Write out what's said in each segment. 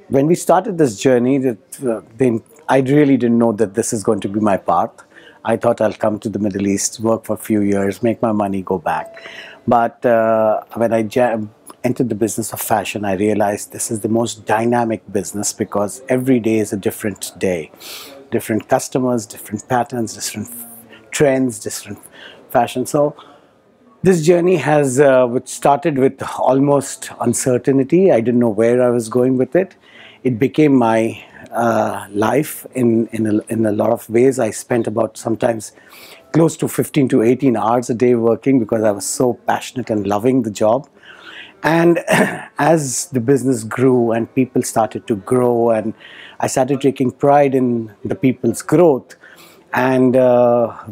When we started this journey, I really didn't know that this is going to be my path. I thought I'll come to the Middle East, work for a few years, make my money, go back. But when I entered the business of fashion, I realized this is the most dynamic business because every day is a different day. Different customers, different patterns, different trends, different fashion. So this journey has which started with almost uncertainty. I didn't know where I was going with it. It became my life in a lot of ways. I spent about sometimes close to 15 to 18 hours a day working because I was so passionate and loving the job. And as the business grew and people started to grow and I started taking pride in the people's growth, and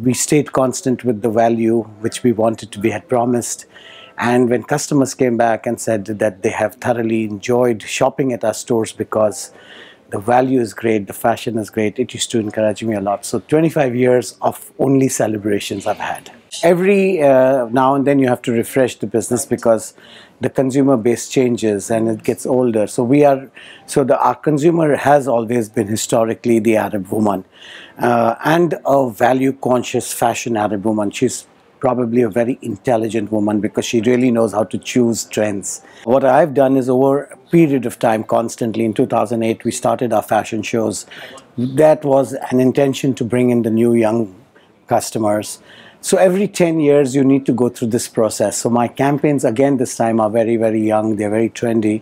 we stayed constant with the value which we wanted to be had promised. And when customers came back and said that they have thoroughly enjoyed shopping at our stores because the value is great, the fashion is great, it used to encourage me a lot. So 25 years of only celebrations I've had. Every now and then you have to refresh the business because the consumer base changes and it gets older. So our consumer has always been historically the Arab woman and a value conscious fashion Arab woman. She's probably a very intelligent woman because she really knows how to choose trends. What I've done is over a period of time constantly, in 2008 we started our fashion shows. That was an intention to bring in the new young customers. So every 10 years you need to go through this process. So my campaigns again this time are very, very young, they're very trendy.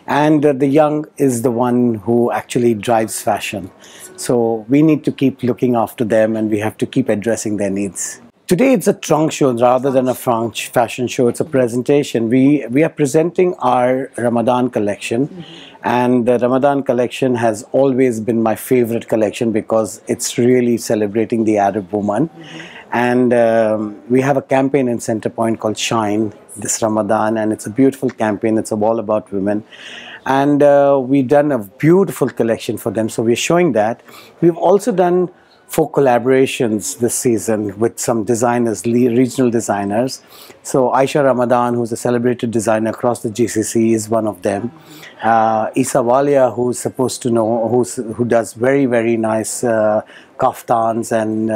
And the young is the one who actually drives fashion. So we need to keep looking after them and we have to keep addressing their needs. Today it's a trunk show rather than a fashion show. It's a presentation. We are presenting our Ramadan collection, and the Ramadan collection has always been my favorite collection because it's really celebrating the Arab woman. And we have a campaign in Center Point called Shine this Ramadan, and it's a beautiful campaign. It's all about women. And we've done a beautiful collection for them, so we're showing that. We've also done 4 collaborations this season with some designers, regional designers. So Aisha Ramadan, who's a celebrated designer across the GCC, is one of them. Isa Walia, who's supposed to know, who does very, very nice kaftans and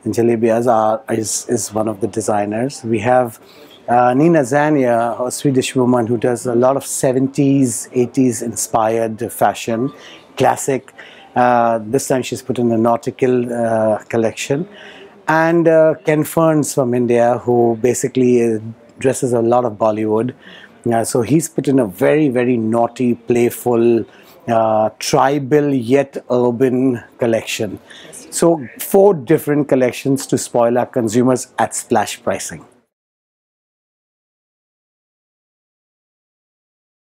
jalebiyas, is one of the designers. We have Nina Zania, a Swedish woman who does a lot of 70s, 80s inspired fashion, classic. This time she's put in a nautical collection. And Ken Ferns from India, who basically dresses a lot of Bollywood. So he's put in a very, very naughty, playful, tribal yet urban collection. So 4 different collections to spoil our consumers at splash pricing.